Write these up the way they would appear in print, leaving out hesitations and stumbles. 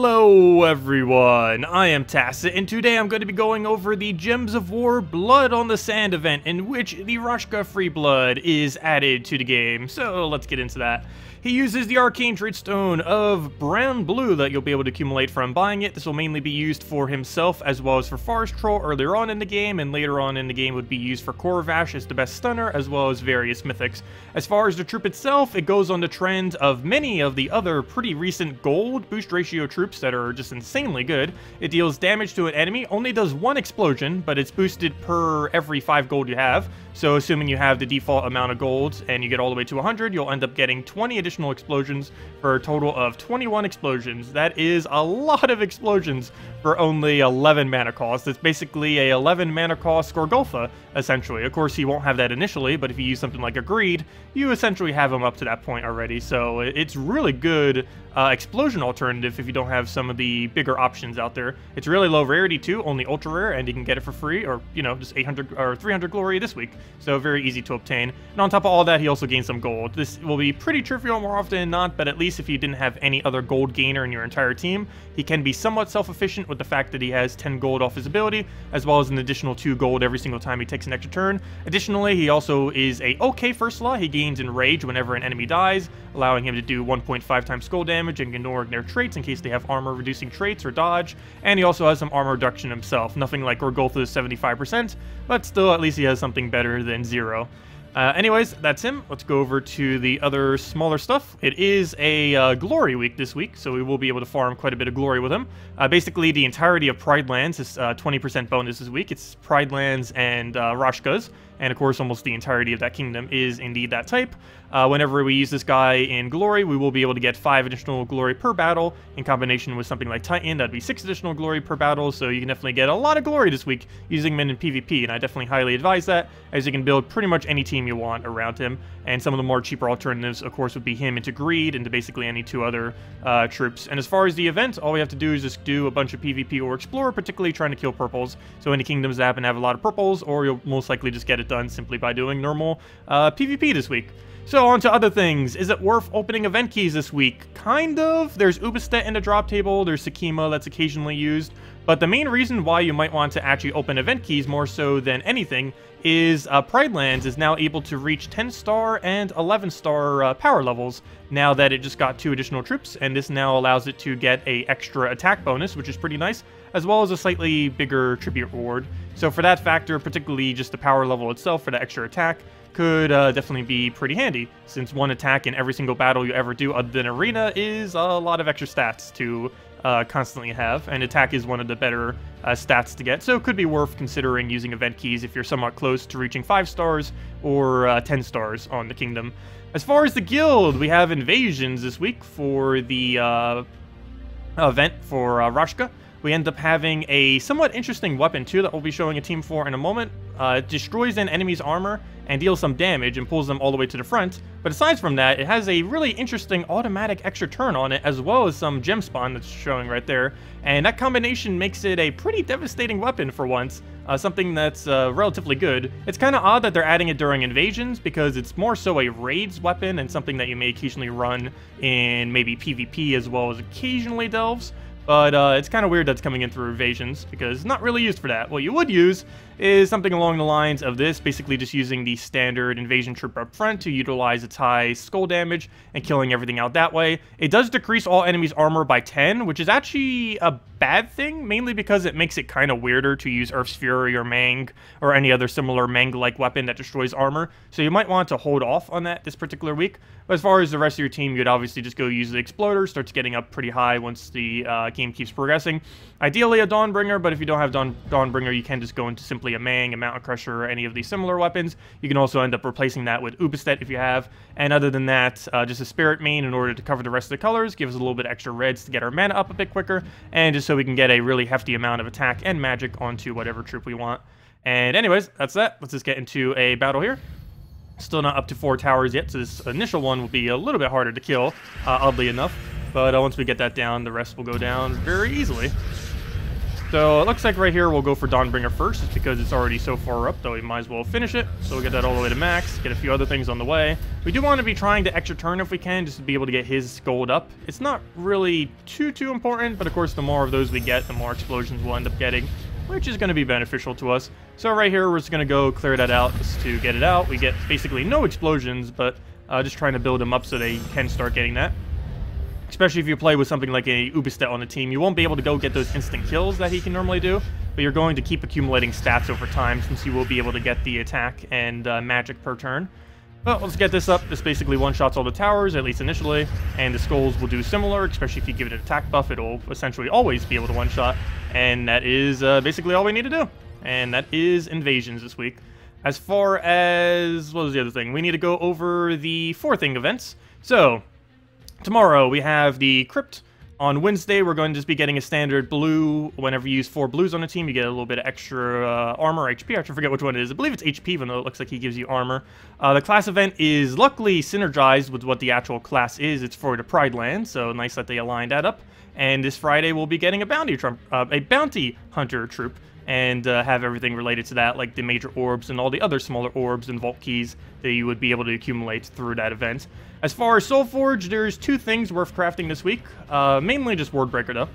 Hello everyone, I am Tacet, and today I'm going to be going over the Gems of War Blood on the Sand event, in which the Raksha Free-Blood is added to the game, so let's get into that. He uses the Arcane Trait Stone of Brown Blue that you'll be able to accumulate from buying it. This will mainly be used for himself as well as for Forest Troll earlier on in the game, and later on in the game would be used for Korvash as the best stunner, as well as various mythics. As far as the troop itself, it goes on the trend of many of the other pretty recent gold boost ratio troops that are just insanely good. It deals damage to an enemy, only does one explosion, but it's boosted per every 5 gold you have. So assuming you have the default amount of gold and you get all the way to 100, you'll end up getting 20 additional explosions for a total of 21 explosions. That is a lot of explosions for only 11 mana cost. It's basically a 11 mana cost Gorgulfa, essentially. Of course, he won't have that initially, but if you use something like a Greed, you essentially have him up to that point already. So it's really good explosion alternative if you don't have some of the bigger options out there. It's really low rarity too, only ultra rare, and you can get it for free, or you know, just 800 or 300 glory this week. So very easy to obtain. And on top of all that, he also gains some gold. This will be pretty trivial more often than not, but at least if you didn't have any other gold gainer in your entire team, he can be somewhat self-efficient with the fact that he has 10 gold off his ability, as well as an additional 2 gold every single time he takes an extra turn. Additionally, he also is a okay first slot. He gains Enrage whenever an enemy dies, allowing him to do 1.5 times skull damage and ignore their traits in case they have armor reducing traits or dodge. And he also has some armor reduction himself. Nothing like Gorgulfa's 75%, but still at least he has something better than 0. Anyways, that's him. Let's go over to the other smaller stuff. It is a glory week this week, so we will be able to farm quite a bit of glory with him. Basically, the entirety of Pridelands is 20% bonus this week. It's Pridelands and Rashka's, and of course, almost the entirety of that kingdom is indeed that type. Whenever we use this guy in glory, we will be able to get 5 additional glory per battle. In combination with something like Titan, that'd be 6 additional glory per battle, so you can definitely get a lot of glory this week using him in PvP, and I definitely highly advise that, as you can build pretty much any team you want around him. And some of the more cheaper alternatives, of course, would be him into Greed, into basically any 2 other troops. And as far as the event, all we have to do is just do a bunch of PvP or Explore, particularly trying to kill purples. So any kingdoms that happen to have a lot of purples, or you'll most likely just get it done simply by doing normal PvP this week. So on to other things. Is it worth opening event keys this week? Kind of. There's Ubistet in the drop table, there's Sakima that's occasionally used, but the main reason why you might want to actually open event keys more so than anything is Pridelands is now able to reach 10-star and 11-star power levels now that it just got 2 additional troops, and this now allows it to get a extra attack bonus, which is pretty nice, as well as a slightly bigger tribute reward. So for that factor, particularly just the power level itself for the extra attack, could definitely be pretty handy, since 1 attack in every single battle you ever do other than Arena is a lot of extra stats to constantly have, and attack is one of the better stats to get, so it could be worth considering using event keys if you're somewhat close to reaching 5 stars or 10 stars on the kingdom. As far as the guild, we have invasions this week for the event for Rashka. We end up having a somewhat interesting weapon too that we'll be showing a team for in a moment. It destroys an enemy's armor and deals some damage and pulls them all the way to the front. But aside from that, it has a really interesting automatic extra turn on it, as well as some gem spawn that's showing right there. And that combination makes it a pretty devastating weapon for once. Something that's relatively good. It's kind of odd that they're adding it during invasions, because it's more so a raids weapon and something that you may occasionally run in maybe PvP as well as occasionally delves. But it's kind of weird that's coming in through invasions, because it's not really used for that. What you would use is something along the lines of this, basically just using the standard invasion troop up front to utilize its high skull damage and killing everything out that way. It does decrease all enemies' armor by 10, which is actually a bad thing, mainly because it makes it kind of weirder to use Earth's Fury or Mang or any other similar Mang-like weapon that destroys armor. So you might want to hold off on that this particular week. But as far as the rest of your team, you'd obviously just go use the Exploder, starts getting up pretty high once the game keeps progressing. Ideally a Dawnbringer, but if you don't have Dawnbringer, you can just go into simply a Mang, a Mountain Crusher, or any of these similar weapons. You can also end up replacing that with Ubistet if you have. And other than that, just a Spirit main in order to cover the rest of the colors, gives us a little bit extra reds to get our mana up a bit quicker, and just so we can get a really hefty amount of attack and magic onto whatever troop we want. And anyways, that's that. Let's just get into a battle here. Still not up to 4 towers yet, so this initial one will be a little bit harder to kill, oddly enough. But once we get that down, the rest will go down very easily. So it looks like right here we'll go for Dawnbringer first, just because it's already so far up, though we might as well finish it. So we'll get that all the way to max, get a few other things on the way. We do want to be trying to extra turn if we can, just to be able to get his gold up. It's not really too important, but of course the more of those we get, the more explosions we'll end up getting, which is going to be beneficial to us. So right here we're just going to go clear that out just to get it out. We get basically no explosions, but just trying to build them up so they can start getting that. Especially if you play with something like a Ubistet on the team, you won't be able to go get those instant kills that he can normally do, but you're going to keep accumulating stats over time since you will be able to get the attack and magic per turn. But let's get this up. This basically one-shots all the towers, at least initially, and the skulls will do similar, especially if you give it an attack buff, it'll essentially always be able to one-shot, and that is basically all we need to do. And that is invasions this week. As far as, what was the other thing? We need to go over the 4 thing events. So, tomorrow we have the Crypt. On Wednesday, we're going to just be getting a standard blue. Whenever you use 4 blues on a team, you get a little bit of extra armor or HP. I actually forget which one it is. I believe it's HP, even though it looks like he gives you armor. The class event is luckily synergized with what the actual class is. It's for the Pridelands, so nice that they aligned that up. And this Friday, we'll be getting a bounty hunter troop, and have everything related to that, like the major orbs and all the other smaller orbs and vault keys that you would be able to accumulate through that event. As far as Soulforge, there's 2 things worth crafting this week, mainly just Wardbreaker though.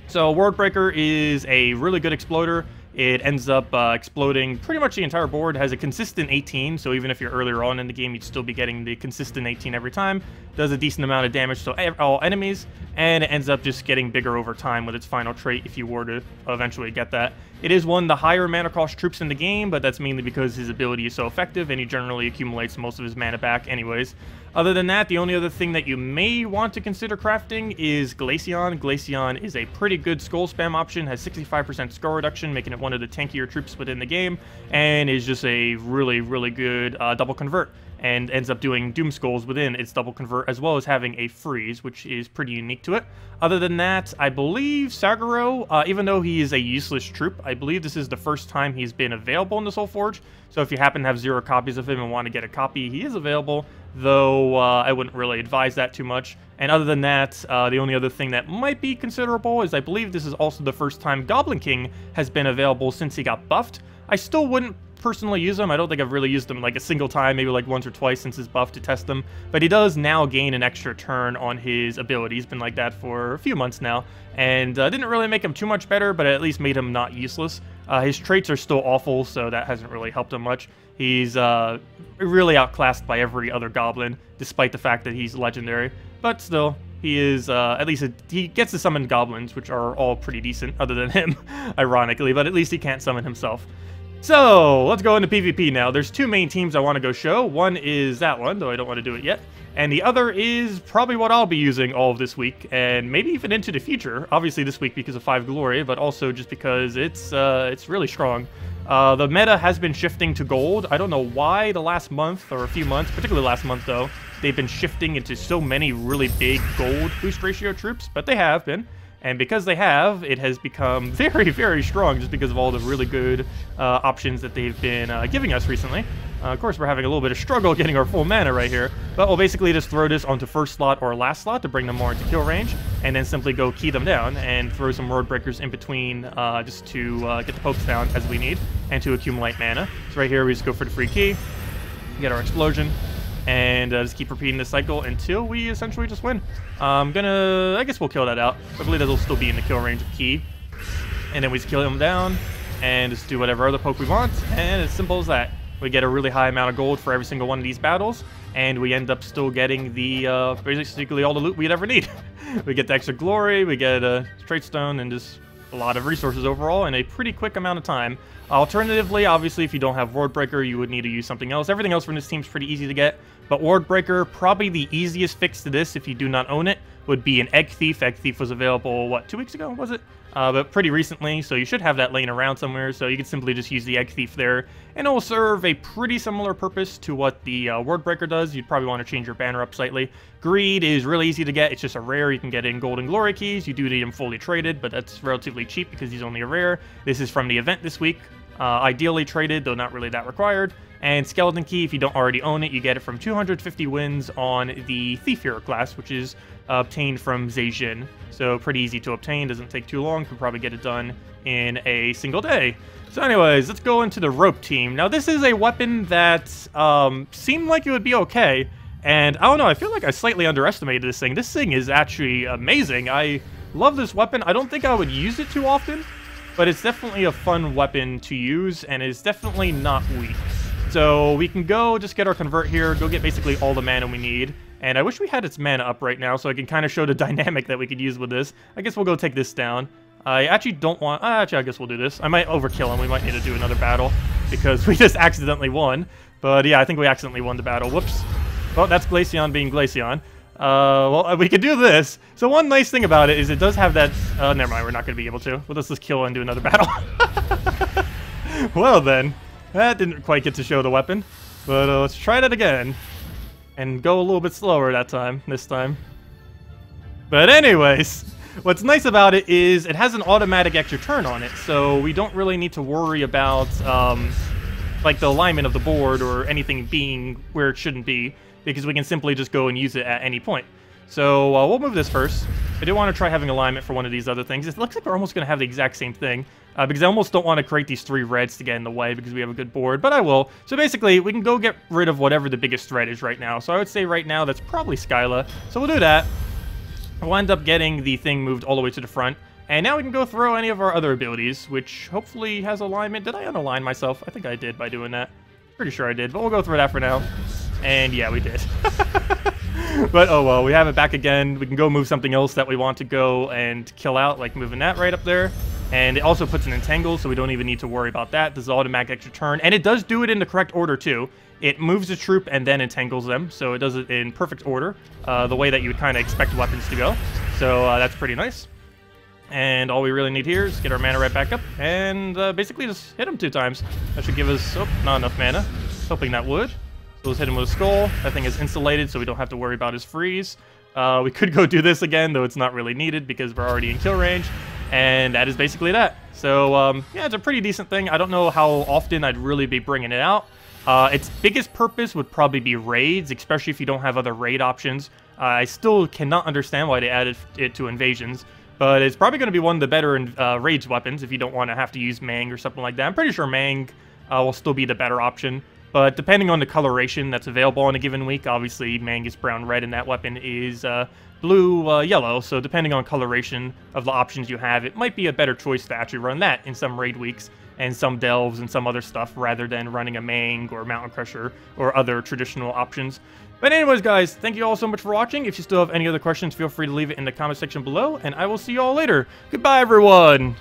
So Wardbreaker is a really good exploder. It ends up exploding pretty much the entire board, has a consistent 18, so even if you're earlier on in the game, you'd still be getting the consistent 18 every time. Does a decent amount of damage to all enemies, and it ends up just getting bigger over time with its final trait if you were to eventually get that. It is one of the higher mana cost troops in the game, but that's mainly because his ability is so effective, and he generally accumulates most of his mana back anyways. Other than that, the only other thing that you may want to consider crafting is Glaceon. Glaceon is a pretty good skull spam option, has 65% skull reduction, making it one of the tankier troops within the game, and is just a really, really good double convert, and ends up doing Doom Skulls within its double convert, as well as having a freeze, which is pretty unique to it. Other than that, I believe Saguro, even though he is a useless troop, I believe this is the first time he's been available in the Soulforge, so if you happen to have 0 copies of him and want to get a copy, he is available, though I wouldn't really advise that too much. And other than that, the only other thing that might be considerable is I believe this is also the first time Goblin King has been available since he got buffed. I still wouldn't personally use him. I don't think I've really used him like a single time, maybe like once or twice since his buff to test them, but he does now gain an extra turn on his ability. He's been like that for a few months now, and didn't really make him too much better, but at least made him not useless. His traits are still awful, so that hasn't really helped him much. He's really outclassed by every other goblin, despite the fact that he's legendary, but still, he is, at least he gets to summon goblins, which are all pretty decent, other than him, ironically, but at least he can't summon himself. So, let's go into PvP now. There's 2 main teams I want to go show. One is that one, though I don't want to do it yet. And the other is probably what I'll be using all of this week, and maybe even into the future. Obviously this week because of 5 Glory, but also just because it's really strong. The meta has been shifting to gold. I don't know why the last month, or a few months, particularly last month though, they've been shifting into so many really big gold boost ratio troops, but they have been. And because they have, it has become very, very strong just because of all the really good options that they've been giving us recently. Of course, we're having a little bit of struggle getting our full mana right here, but we'll basically just throw this onto first slot or last slot to bring them more into kill range, and then simply go key them down and throw some road breakers in between just to get the pokes down as we need and to accumulate mana. So right here, we just go for the free key, get our explosion, and just keep repeating this cycle until we essentially just win. I guess we'll kill that out. I believe that'll still be in the kill range of key. And then we just kill him down, and just do whatever other poke we want, and it's simple as that. We get a really high amount of gold for every single one of these battles, and we end up still getting the, basically all the loot we'd ever need. We get the extra glory, we get a trait stone, and just a lot of resources overall in a pretty quick amount of time. Alternatively, obviously, if you don't have Wardbreaker, you would need to use something else. Everything else from this team is pretty easy to get, but Wardbreaker, probably the easiest fix to this if you do not own it, would be an Egg Thief. Egg Thief was available, what, 2 weeks ago, was it? But pretty recently, so you should have that laying around somewhere, so you can simply just use the Egg Thief there, and it will serve a pretty similar purpose to what the Wardbreaker does. You'd probably want to change your banner up slightly. Greed is really easy to get. It's just a rare. You can get it in Gold and Glory keys. You do need him fully traded, but that's relatively cheap because he's only a rare. This is from the event this week. Ideally traded, though not really that required. And Skeleton Key, if you don't already own it, you get it from 250 wins on the Thief Hero class, which is obtained from Zhejian. So pretty easy to obtain, doesn't take too long, can probably get it done in a single day. So anyways, let's go into the rope team. Now this is a weapon that seemed like it would be okay, and I don't know, I feel like I slightly underestimated this thing. This thing is actually amazing. I love this weapon. I don't think I would use it too often, but it's definitely a fun weapon to use, and it's definitely not weak. So we can go just get our convert here, go get basically all the mana we need. And I wish we had its mana up right now so I can kind of show the dynamic that we could use with this. I guess we'll go take this down. I actually don't want... actually, I guess we'll do this. I might overkill him. We might need to do another battle because we just accidentally won. But yeah, I think we accidentally won the battle. Whoops. Well, that's Glaceon being Glaceon. Well, we could do this. So one nice thing about it is it does have that... never mind, we're not going to be able to. We'll just kill and do another battle. Well then, that didn't quite get to show the weapon. But let's try that again. And go a little bit slower this time. But anyways, what's nice about it is it has an automatic extra turn on it. So we don't really need to worry about like the alignment of the board or anything being where it shouldn't be, because we can simply just go and use it at any point. So we'll move this first. I do want to try having alignment for one of these other things. It looks like we're almost going to have the exact same thing, because I almost don't want to create these 3 reds to get in the way because we have a good board, but I will. So basically, we can go get rid of whatever the biggest threat is right now. So I would say right now that's probably Skyla. So we'll do that. We'll end up getting the thing moved all the way to the front. And now we can go throw any of our other abilities, which hopefully has alignment. Did I unalign myself? I think I did by doing that. Pretty sure I did, but we'll go through that for now. And yeah, we did. But oh well, we have it back again. We can go move something else that we want to go and kill out, like moving that right up there. And it also puts an entangle, so we don't even need to worry about that. This is automatic extra turn, and it does do it in the correct order too. It moves the troop and then entangles them, so it does it in perfect order, the way that you would kind of expect weapons to go. So that's pretty nice. And all we really need here is get our mana right back up, and basically just hit him 2 times. That should give us, oh, not enough mana. Hoping that would. So let's hit him with a skull. That thing is insulated, so we don't have to worry about his freeze. We could go do this again, though it's not really needed because we're already in kill range. And that is basically that. So, yeah, it's a pretty decent thing. I don't know how often I'd really be bringing it out. Its biggest purpose would probably be raids, especially if you don't have other raid options. I still cannot understand why they added it to invasions. But it's probably going to be one of the better raids weapons if you don't want to have to use Mang or something like that. I'm pretty sure Mang will still be the better option. But depending on the coloration that's available in a given week, obviously Mang is brown-red and that weapon is blue-yellow. So depending on coloration of the options you have, it might be a better choice to actually run that in some raid weeks and some delves and some other stuff rather than running a Mang or Mountain Crusher or other traditional options. But anyways, guys, thank you all so much for watching. If you still have any other questions, feel free to leave it in the comment section below, and I will see you all later. Goodbye, everyone!